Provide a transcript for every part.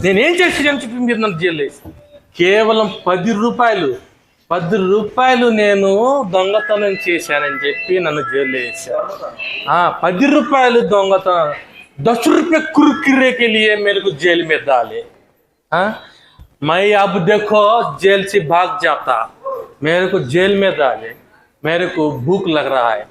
నేనేం చేసానని చెప్పి మీరు నన్ను జైలు వేసి కేవలం 10 రూపాయలు నేను దొంగతనం చేశానని చెప్పి నన్ను జైలు వేసారు. 10 రూపాయలు దొంగతనం 10 रुपये कुरकुरे के लिए मेरे को जेल में डाले. मैं अब देखो जेल से भाग जाता, मेरे को जेल में डाले, मेरे को भूख लग रहा है.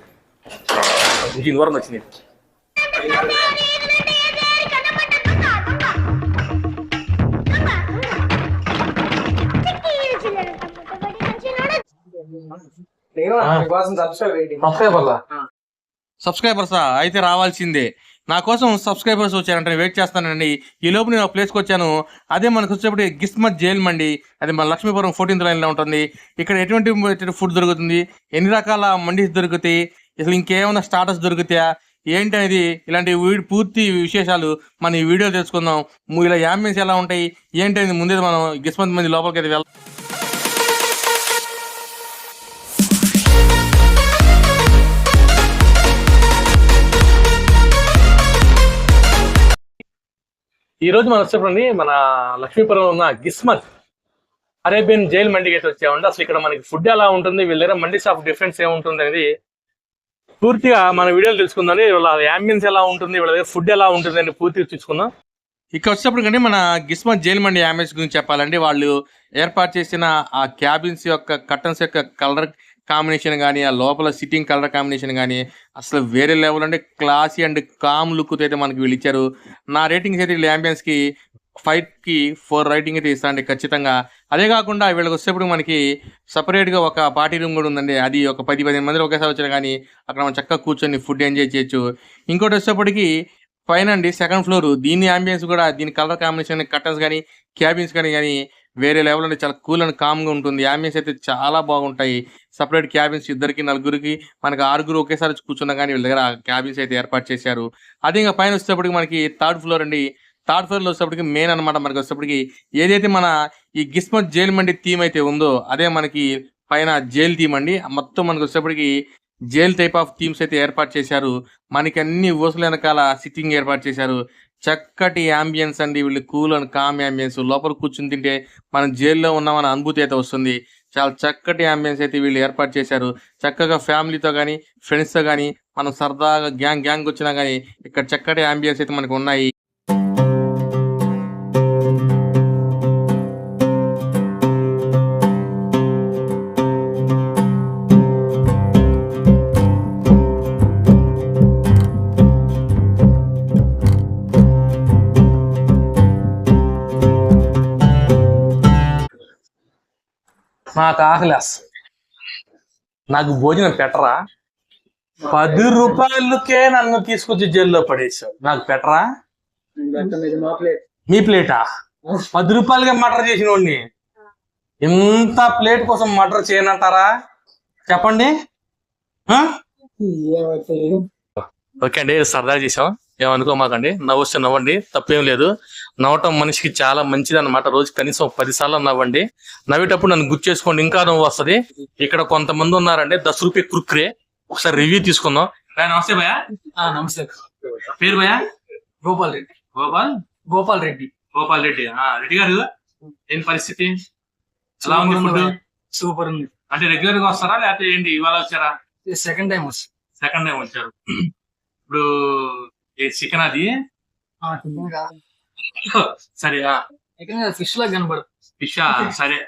సబ్స్క్రైబర్సా అయితే రావాల్సిందే. నా కోసం సబ్స్క్రైబర్స్ వచ్చారంటే వెయిట్ చేస్తానండి. ఈ లోపు నేను ప్లేస్కి వచ్చాను. అదే మనకు వచ్చేప్పుడు గిస్మత్ జైల్ మండి, అది మన లక్ష్మీపురం 14th లైన్లో ఉంటుంది. ఇక్కడ ఎటువంటి ఫుడ్ దొరుకుతుంది, ఎన్ని రకాల మండీస్ దొరుకుతాయి, అసలు ఇంకేమైనా స్టార్టర్స్ దొరుకుతాయా ఏంటి అనేది, ఇలాంటి పూర్తి విశేషాలు మన ఈ వీడియో తెలుసుకుందాం. ఇలా యాంబియన్స్ ఎలా ఉంటాయి ఏంటి అనేది ముందే మనం గిస్మత్ మంది లోపలికి అయితే వెళ్దాం. ఈ రోజు మనం వచ్చేప్పండి మన లక్ష్మీపురం ఉన్న గిస్మత్ అరేబియన్ జైల్ మండికి అయితే వచ్చామండి. అసలు ఇక్కడ మనకి ఫుడ్ ఎలా ఉంటుంది, వీళ్ళ దగ్గర మండీస్ ఆఫ్ డిఫరెన్స్ ఏముంటుంది అనేది పూర్తిగా మన వీడియోలు తెలుసుకుందాం. వీళ్ళ యాంబియన్స్ ఎలా ఉంటుంది, వీళ్ళ దగ్గర ఫుడ్ ఎలా ఉంటుంది అని పూర్తిగా చూసుకుందాం. ఇక్కడ వచ్చేటప్పుడు కంటే మన గిస్మత్ జైల్ మండి యాంబియన్స్ గురించి చెప్పాలండి. వాళ్ళు ఏర్పాటు చేసిన ఆ క్యాబిన్స్ యొక్క కర్టన్స్ యొక్క కలర్ కాంబినేషన్ కానీ, ఆ లోపల సిట్టింగ్ కలర్ కాంబినేషన్ కానీ అసలు వేరే లెవెల్ అంటే క్లాసీ అండ్ కామ్ లుక్ అయితే మనకి వీళ్ళు ఇచ్చారు. నా రేటింగ్స్ అయితే వీళ్ళ యాంబియన్స్కి 5కి 4 రేటింగ్ అయితే ఇస్తానండి ఖచ్చితంగా. అదే కాకుండా వీళ్ళకి వచ్చేప్పుడు మనకి సపరేట్గా ఒక పార్టీ రూమ్ కూడా ఉందండి. అది ఒక 10-15 మంది ఒకేసారి వచ్చినా కానీ అక్కడ మనం చక్కగా కూర్చొని ఫుడ్ ఎంజాయ్ చేయొచ్చు. ఇంకోటి వచ్చేప్పటికి పైన అండి 2nd ఫ్లోర్, దీని యాంబియన్స్ కూడా దీని కలర్ కాంబినేషన్ కర్టన్స్ కానీ క్యాబిన్స్ కానీ వేరే లెవెల్ అంటే చాలా కూల్ అండ్ కామ్గా ఉంటుంది. యాంబియన్స్ అయితే చాలా బాగుంటాయి. సపరేట్ క్యాబిన్స్ 2కి 4కి మనకి 6 ఒకేసారి కూర్చున్నా కానీ వీళ్ళ దగ్గర క్యాబిన్స్ అయితే ఏర్పాటు చేశారు. అదే ఇంకా పైన వచ్చేటప్పటికి మనకి 3rd ఫ్లోర్ అండి. 3rd ఫ్లోర్లో వచ్చేటప్పటికి మెయిన్ అనమాట. మనకి వచ్చేటప్పటికి ఏదైతే మన ఈ గిస్మత్ జైల్ మండి థీమ్ అయితే ఉందో అదే మనకి పైన జైల్ థీమ్ అండి. మొత్తం మనకి వచ్చేటప్పటికి జైల్ టైప్ ఆఫ్ థీమ్స్ అయితే ఏర్పాటు చేశారు. మనకి అన్ని ఊసల వెనకాల సిట్టింగ్ ఏర్పాటు చేశారు. చక్కటి యాంబియన్స్ అండి. వీళ్ళు కూల్ అండ్ కామ్ యాంబియన్స్. లోపల కూర్చుని తింటే మనం జైల్లో ఉన్నామన్న అనుభూతి అయితే వస్తుంది. చాలా చక్కటి యాంబియన్స్ అయితే వీళ్ళు ఏర్పాటు చేశారు. చక్కగా ఫ్యామిలీతో కానీ ఫ్రెండ్స్తో కానీ మనం సరదాగా గ్యాంగ్ వచ్చినా కానీ ఇక్కడ చక్కటి యాంబియన్స్ అయితే మనకు ఉన్నాయి. నాకు ఆకలేస్, నాకు భోజనం పెట్టరా? 10 రూపాయలకే నన్ను తీసుకొచ్చి జైల్లో పడేసావు. నాకు పెట్టరా? మీ ప్లేటా? 10 రూపాయలకే మర్డర్ చేసిన వాడిని ఇంత ప్లేట్ కోసం మర్డర్ చేయనంటారా? చెప్పండి. ఓకే అండి, సరదా చేసాం, ఏమనుకోమాకండి. నవ్వొస్తే నవ్వండి, తప్పేం లేదు. నవ్వటం మనిషికి చాలా మంచిది అనమాట. రోజు కనీసం 10 సార్లు నవ్వండి. నవ్వేటప్పుడు నన్ను గుర్తు చేసుకోండి, ఇంకా నవ్వు వస్తుంది. ఇక్కడ కొంతమంది ఉన్నారండి 10 రూపాయ కుర్కురే. ఒకసారి రివ్యూ తీసుకుందాం. నమస్తే భయ్యా. నమస్తే. పేరు భయ్యా? గోపాల్ రెడ్డి. గోపాల్ రెడ్డి. రెడ్డి గారు, ఏం పరిస్థితి, ఎలా ఉంది ఫుడ్? సూపర్ ఉంది. అంటే రెగ్యులర్ గా వస్తారా లేకపోతే ఏంటి ఇవాళ వచ్చారా? సెకండ్ టైం వచ్చారు. ఇప్పుడు చికెన్ అది సరే, ఫిష్ లా కనబడు. ఫిష్ సరే.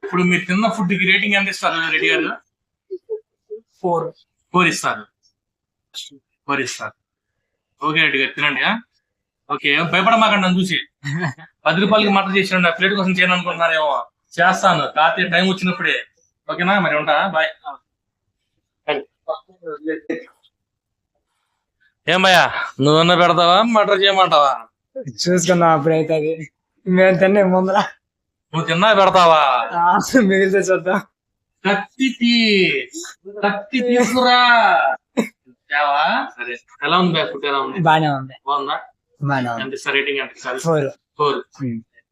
ఇప్పుడు మీరు తిన్న ఫుడ్ కి రేటింగ్ ఎంత ఇస్తారు రెడ్డి గారు? 4 ఇస్తారు. ఓకే రెడ్డి గారు, తినండి. ఓకే, భయపడమాకండి నన్ను చూసి. 10 రూపాయలకి మటన్ చేసినండి. ఆ ప్లేట్ కోసం చేయను అనుకుంటున్నారేమో. చేస్తాను, కాకపోతే టైం వచ్చినప్పుడే. ఓకేనా, మరి ఉంటా, బాయ్. ఏం భయ్యా, నువ్వన్నా పెడతావా మర్డర్ చేయమంటావా? చూసుకున్నా అప్పుడైతే అది మేము తిన్నా ముందర. నువ్వు తిన్నా పెడతావా? మిగిలితే చూద్దాం. కత్తి తీసుకురా. సరే, ఎలా ఉంది బ్యాగ్ ఫుడ్? ఎలా ఉంది? బానే ఉంది. బాగుందా? ఎంత ఇస్తారు రేటింగ్? ఎంత ఇస్తారు? 4.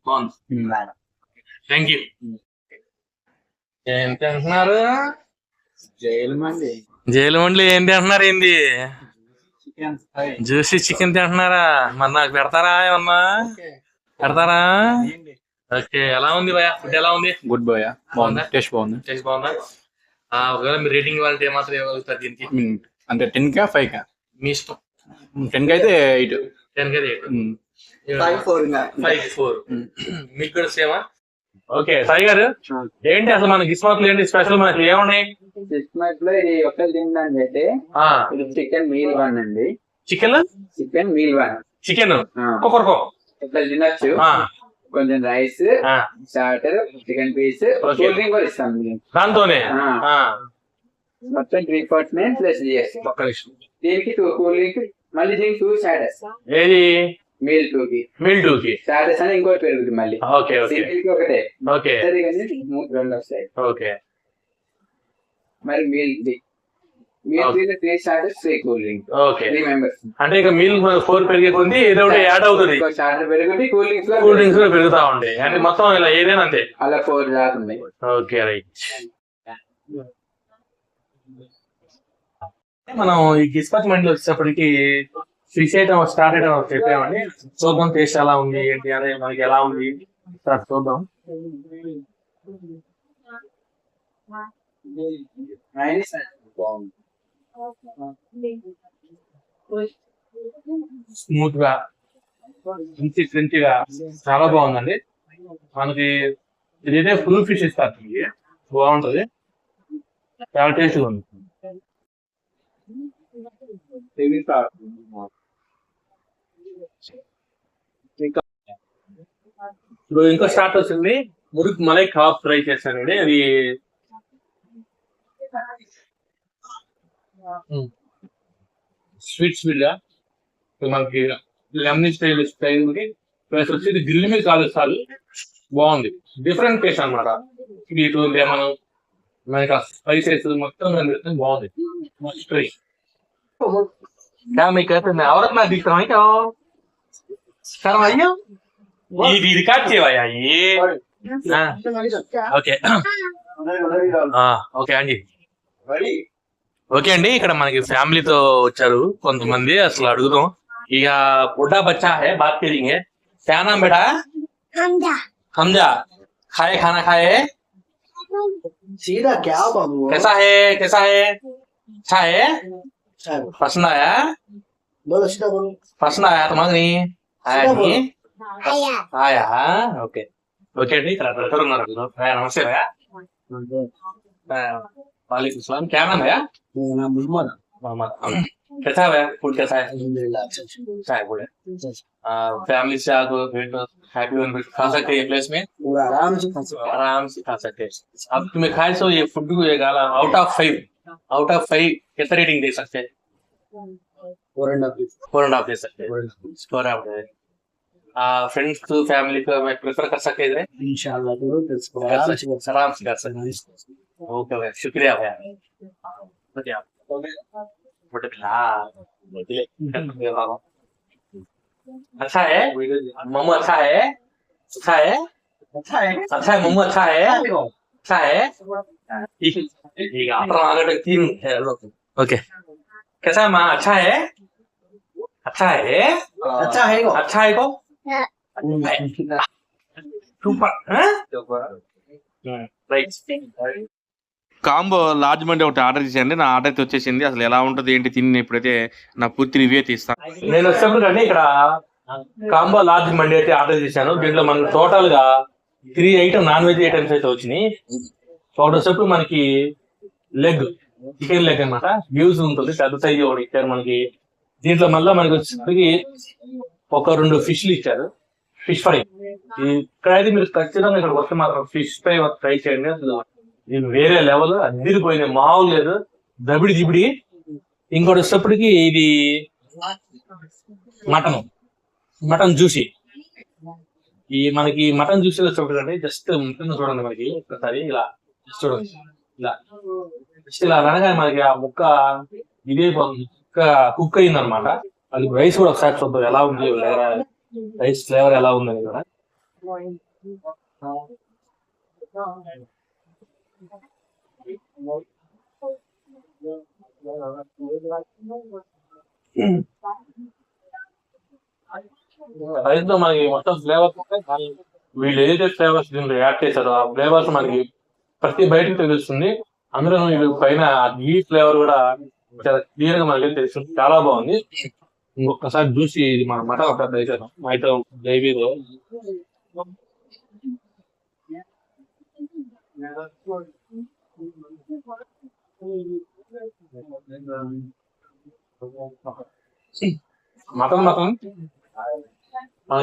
బాగుంది, థ్యాంక్ యూ. ఏం తింటున్నారు? జైలు మంది జైలు మండలి ఏంటి అంటున్నారు ఏంది? చికెన్ ఫ్రై జ్యూసీ చికెన్ తింటున్నారా? మరి నాకు పెడతారా ఏమన్నా? పెడతారా? ఓకే, ఎలా ఉంది భయ? ఫుడ్ ఎలా ఉంది? గుడ్ బాయ్ బాగుంది, టేస్ట్ బాగుంది. టేస్ట్ బాగుందా? ఒకవేళ మీరు రేటింగ్ ఇవ్వాలంటే ఏమాత్రం ఇవ్వగలుగుతారు దీనికి? అంటే 10కా 5కా? మీ ఇష్టం. 10కి అయితే 8. 10 కదా 8. 5-4 మీకు కూడా సేమా? ఓకే సాయి గారు, ఏంటి అసలు మన గిస్మాత్ ఏంటి స్పెషల్? మనకి ఏమున్నాయి? క్రిస్మస్ లో ఇది ఒక్కటి తినడానికి అయితే ఇది చికెన్ మీల్ వన్ అండి. Chicken chicken meal one chicken ఒక్కొక్కరు ఒకటి తినచ్చు. కొంచెం rice, starter, chicken piece, cool drink కూడా ఇస్తాం దాంతోనే. మొత్తం 3 పార్ట్స్ ప్లస్ జిఎస్టీ. ఒక్క నిమిషం. దీనికి 2 కూల్ డ్రింక్, మళ్ళీ దీనికి 2 స్టార్టర్స్. ఏది? మీల్ 2 కి. మీల్ 2 కి స్టార్టర్స్ అని ఇంకోటి పెరుగుతుంది మళ్ళీ. ఓకే ఓకే సింగిల్ కి ఒకటే. ఓకే రెండు వస్తాయి. ఓకే. మరి meal 3 starters, 3 cool drink. Okay. 3 members. అంటే ఇక మీల్ 4 పెరిగే కొద్ది ఏదో ఒకటి యాడ్ అవుతుంది. స్టార్టర్ పెరుగుతుంది, కూల్ డ్రింక్స్ కూడా పెరుగుతా ఉంటాయి. అంటే మొత్తం ఇలా ఏదైనా అంతే. అలా 4 దాకా ఉన్నాయి. Okay right. మనం ఈ గిస్మత్ మండలి వచ్చేటప్పటికి ఫిష్ ఐటమ్ స్టార్ట్ ఐటమ్ చెప్పామండి. చూద్దాం టేస్ట్ ఎలా ఉంది ఏంటి అనేది, మనకి ఎలా ఉంది చూద్దాం. స్మూత్ గా, మంచి క్రంచిగా, చాలా బాగుందండి. మనకి ఇదైతే ఫుల్ ఫిష్ ఇస్తారు, బాగుంటది, చాలా టేస్ట్గా ఉంది. ఇప్పుడు ఇంకో స్టార్ట్ వచ్చింది, మురుక్ మలై కబాబ్ ట్రై చేశానండి. అది స్వీట్ గా మనకి లెమన్ స్టైల్ ప్లస్ వచ్చి గ్రిల్ మీద కాలుస్తారు, బాగుంది. డిఫరెంట్ టేస్ట్ అనమాట. స్వీట్ లెమన్ మనకి స్పైసెస్ మొత్తం బాగుంది. क्या मैं कहते हैं औरत मैं दिख रहा हूँ क्या? शर्म आई हो? ఇది రికార్డ్ చేయవయ్యా ఓకే. ఓకే అండి. ఓకే అండి, ఇక్కడ మనకి ఫ్యామిలీతో వచ్చారు కొంతమంది. అసలు అడుగుదాం. ఇక బుడ్డా బచ్చా హై బాత్ కरेंगे. क्या नाम बेटा? हमजा. खाए खाना खाए? सीधा क्या बाबू? कैसा है अच्छा है? पसंद आया? बोलो सीधा बोलो. पसंद आया तुम्हारा? नहीं आया नहीं? आया. ఓకే ఓకే అండి, ఇక్కడ అందరూ ఉన్నారు. నమస్తే భయ్యా. वालेकुम सलाम. क्या नाम है? मोहम्मद. कैसा है फूड? कैसा है? अच्छा है फूड. फैमिली से आकर हैप्पी वन खा सकते हैं ये प्लेस में? पूरा आराम से खा सकते हैं. अब तुम्हें खाए सो ये फूड को आउट ऑफ 5 कितना रेटिंग दे सकते हैं? 4.5 दे सकते हैं. 4.5. फ्रेंड्स को फैमिली को मैं प्रेफर कर सकते हैं इंशाल्लाह आराम से कर सकते हैं. ओके भैया, शुक्रिया भैया. अच्छा है मोमो? अच्छा है मोमो? अच्छा है. ठीक है 3. ओके. कैसा है माँ? अच्छा है को సూపర్. రైట్. కాంబో లార్జ్ మండి ఒకటి ఆర్డర్ చేశాను. నా ఆర్డర్ అయితే వచ్చేసింది. అసలు ఎలా ఉంటుంది ఏంటి తిని ఇప్పుడైతే నా పూర్తి రివ్యూ అయితే ఇస్తాను. నేను వచ్చినప్పుడు కానీ ఇక్కడ కాంబో లార్జ్ మండి అయితే ఆర్డర్ చేశాను. దీంట్లో మనకి టోటల్ గా 3 ఐటమ్ నాన్ వెజ్ ఐటమ్స్ అయితే వచ్చినాయి. ఒకటి వచ్చేప్పుడు మనకి చికెన్ లెగ్ అనమాట, వ్యూస్ ఉంటుంది, పెద్ద సైజు ఒకటి ఇచ్చారు మనకి. దీంట్లో మళ్ళీ మనకి వచ్చేసరికి ఒక 2 ఫిష్లు ఇచ్చారు, ఫిష్ ఫ్రై. ఇక్కడైతే మీరు ఖచ్చితంగా ఇక్కడ వస్తే మాత్రం ఫిష్ ఫ్రై ట్రై చేయండి. అసలు ఇది వేరే లెవెల్, అదిరిపోయిన మామూలు లేదు, దబిడి దిబిడి. ఇంకోటి వచ్చేటప్పటికి ఇది మటన్ జ్యూసీ. మనకి మటన్ జ్యూసీ వచ్చేటప్పటికంటే జస్ట్ మటన్ చూడండి, మనకి ఒకసారి ఇలా చూడండి, ఇలా అనగానే మనకి ఆ ముక్క ఇదే కుక్ అయింది అనమాట. అది రైస్ కూడా ఒకసారి చూద్దాం ఎలా ఉంది, రైస్ ఫ్లేవర్ ఎలా ఉందని కూడా. రైస్ లో మనకి మొత్తం ఫ్లేవర్స్ వీళ్ళు ఏదైతే ఫ్లేవర్స్ దీంట్లో యాడ్ చేశారో ఆ ఫ్లేవర్స్ మనకి ప్రతి బయటకు తెలుస్తుంది. అందులో వీళ్ళు పైన ఈ ఫ్లేవర్ కూడా చాలా క్లియర్ గా మనకి తెలుస్తుంది. చాలా బాగుంది. ఇంకొకసారి చూసి ఇది మన మటన్ ఒకసారి ట్రై చేద్దాం. అయితే గ్రేవీలో మటన్ మనకి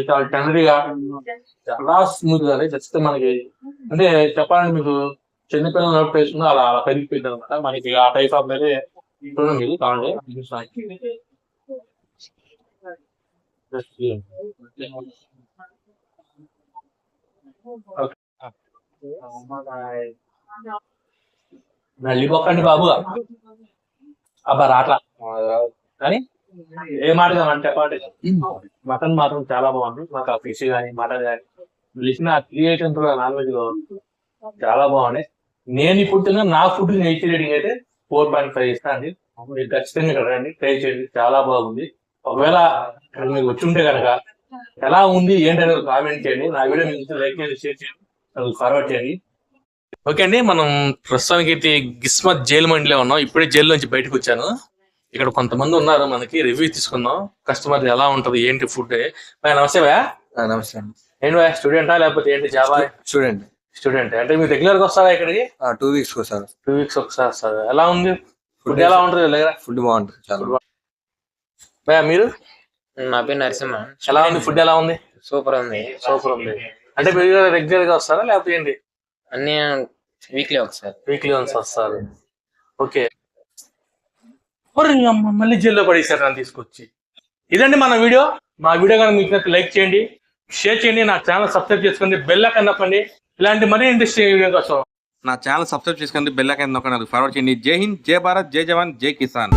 చాలా టెండరీగా చాలా స్మూత్ గా జస్ట్ మనకి అంటే చెప్పాలంటే మీకు చిన్నపిల్లలు నోట్ వేసుకున్నా అలా అలా పెరిగిపోయింది అనమాట. మనకి ఆ టైప్ ఆఫ్ అయితే చూడండి ఇది కావాలి. నల్లిపోకండి బాబు అబ్బా రాట్లా కానీ ఏ మాట అంటే మటన్ మాత్రం చాలా బాగుంది. మాకు ఆ ఫిష్ కానీ మటన్ కానీ ఇచ్చిన క్రియేషన్ నాన్ వెజ్ లో చాలా బాగుంది. నేను ఇప్పుడు తిన్నా నా ఫుడ్ నేచర్ రేటింగ్ అయితే 4.5 ఇస్తాను అండి. మీరు ఖచ్చితంగా ఇక్కడ రండి, ట్రై చేయండి, చాలా బాగుంది. ఒకవేళ ఇక్కడ మీకు వచ్చి ఉంటే కనుక ఎలా ఉంది ఏంటనే కామెంట్ చేయండి. నా వీడియో మీకు లైక్ చేయండి, షేర్ చేయండి, ఫార్వర్డ్ చేయండి. ఓకే అండి, మనం ప్రస్తుతానికి అయితే గిస్మత్ జైలు మండిలో ఉన్నాం. ఇప్పుడే జైలు నుంచి బయటకు వచ్చాను. ఇక్కడ కొంతమంది ఉన్నారు, మనకి రివ్యూ తీసుకుందాం. కస్టమర్ ఎలా ఉంటది ఏంటి ఫుడ్. నమస్తే భయ్యా. నమస్తే అండి. ఏంటి భయ్యా, స్టూడెంటా లేకపోతే ఏంటి జాబా? స్టూడెంట్ అంటే మీరు రెగ్యులర్ గా వస్తారా ఇక్కడికి? 2 వీక్స్ వస్తారు. 2 వీక్స్ ఒకసారి వస్తారు. ఎలా ఉంది ఫుడ్? ఎలా ఉంటుంది దగ్గర? ఫుడ్ బాగుంటుంది చాలా. భయ్యా మీరు? నా పేరు నరసింహ. ఎలా ఉంది ఫుడ్? ఎలా ఉంది? సూపర్ ఉంది. సూపర్ ఉంది. అంటే మీరు రెగ్యులర్ గా వస్తారా లేకపోతే ఏంటి? అన్ని వీక్లీ ఒకసారి. వీక్లీ వన్స్ వస్తారు. ఓకే. మళ్ళీ జైల్లో పడేసారు నన్ను తీసుకొచ్చి. ఇదండి మన వీడియో. మా వీడియో కనుక మీకు లైక్ చేయండి, షేర్ చేయండి, నా ఛానల్ సబ్స్క్రైబ్ చేసుకోండి, బెల్ ఐకాన్ నొక్కండి. ఇలాంటి మరీ ఇంట్రెస్టింగ్ వీడియో కోసం నా ఛానల్ సబ్స్క్రైబ్ చేసుకోండి, బెల్ ఐకాన్ నొక్కండి, ఫార్వర్డ్ చేయండి. జై హింద్, జై భారత్, జై జవాన్, జై కిసాన్.